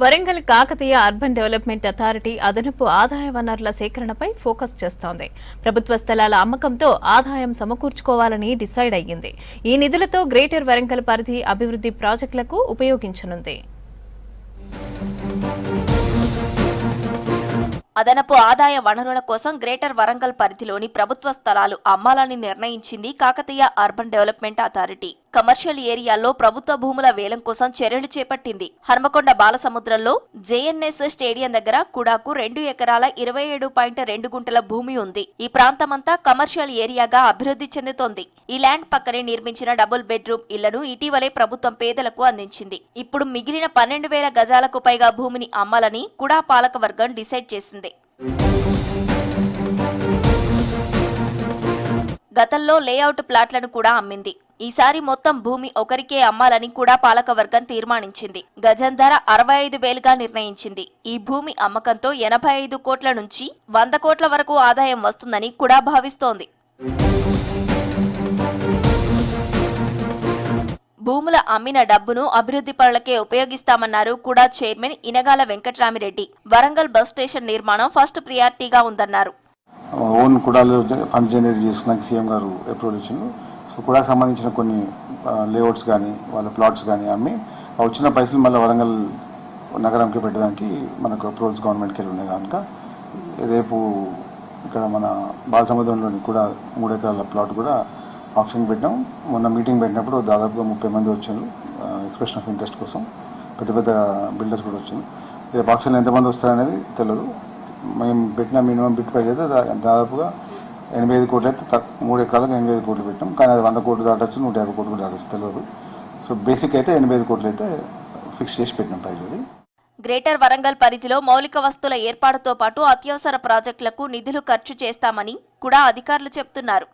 Warangal Kakatiya urban development authority అదనపు ఆదాయ వనరుల సేకరణపై ఫోకస్ చేస్తోంది. ప్రభుత్వ స్థలాల అమ్మకంతో ఆదాయం సమకూర్చుకోవాలని డిసైడ్ అయ్యింది. ఈ నిధులతో గ్రేటర్ వరంగల్ పరిధి అభివృద్ధి ప్రాజెక్టులకు ఉపయోగించనుంది. అదనపు ఆదాయ వనరుల కోసం గ్రేటర్ వరంగల్ పరిధిలోని ప్రభుత్వ స్థలాలు అమ్మాలని నిర్ణయించింది Kakatiya urban development authority. Commercial ఏరియాల్లో ప్రభుత్వ భూముల వేలం కోసం చర్యలు చేపట్టింది. హన్మకొండ బాలసముద్రంలో జేఎన్ఎస్ స్టేడియం దగ్గర కుడాకు 2 ఎకరాల 27.2 గుంటల భూమి ఉంది. ఈ ప్రాంతమంతా కమర్షియల్ ఏరియాగా అభివృద్ధి చెందుతోంది. ఈ ల్యాండ్ పక్కనే నిర్మించిన డబుల్ బెడ్రూమ్ ఇళ్లను ఇటీవలే ప్రభుత్వం పేదలకు అందించింది. ఇప్పుడు మిగిలిన 12,000 గజాలకు పైగా భూమిని అమ్మాలని కుడా పాలక వర్గం డిసైడ్ చేసింది. గతంలో లేఅవుట్ ప్లాట్లను కూడా అమ్మింది. ఈసారి మొత్తం భూమి ఒకరికే అమ్మాలని కూడా పాలకవర్గం తీర్మానించింది. గజం ధర 65,000గా నిర్ణయించింది. ఈ భూమి అమ్మకంతో 85 కోట్ల నుంచి 100 కోట్ల వరకు ఆదాయం వస్తుందని కూడా భావిస్తోంది. భూముల అమ్మిన డబ్బును అభివృద్ధి పనులకే ఉపయోగిస్తామన్నారు కూడా chairman Inagala Venkatramireddy. Warangal bus station నిర్మాణం ఫస్ట్ ప్రియారిటీగా ఉందన్నారు. ఓన్ కుడాలో ఫండ్ జనరేట్ చేసుకున్నాక సీఎం గారు అప్రూవల్ ఇచ్చిండు. సో కుడాకు సంబంధించిన కొన్ని లేఅవుట్స్ కానీ వాళ్ళ ప్లాట్స్ కానీ అమ్మి వచ్చిన పైసలు మళ్ళీ వరంగల్ నగరంకి పెట్టడానికి మనకు అప్రూవల్స్ గవర్నమెంట్కి వెళ్ళి ఉన్నాయి కనుక రేపు ఇక్కడ మన బాలసముద్రంలోని కూడా 3 ఎకరాల ప్లాట్ కూడా ఆప్షన్ పెట్టాం. మొన్న మీటింగ్ పెట్టినప్పుడు దాదాపుగా 30 మంది వచ్చారు ఎక్స్ప్రెషన్ ఆఫ్ ఇంట్రెస్ట్ కోసం. పెద్ద పెద్ద బిల్డర్స్ కూడా వచ్చారు. రేపు ఆప్షన్లో ఎంతమంది వస్తారనేది తెలియదు. మేము పెట్టిన మినిమం బిట్ ప్రైస్ అయితే దాదాపుగా 85 కోట్లు అయితే 3 ఎకరాలకు 85 కోట్లు పెట్టాం. కానీ అది 100 కోట్లు దాటచ్చు, 150 కోట్లు దాటచ్చు తెలియదు. సో బేసిక్ అయితే 85 కోట్లు అయితే ఫిక్స్ చేసి పెట్టిన ప్రైస్ అది. గ్రేటర్ వరంగల్ పరిధిలో మౌలిక వస్తువుల ఏర్పాటుతో పాటు అత్యవసర ప్రాజెక్టులకు నిధులు ఖర్చు చేస్తామని కూడా అధికారులు చెబుతున్నారు.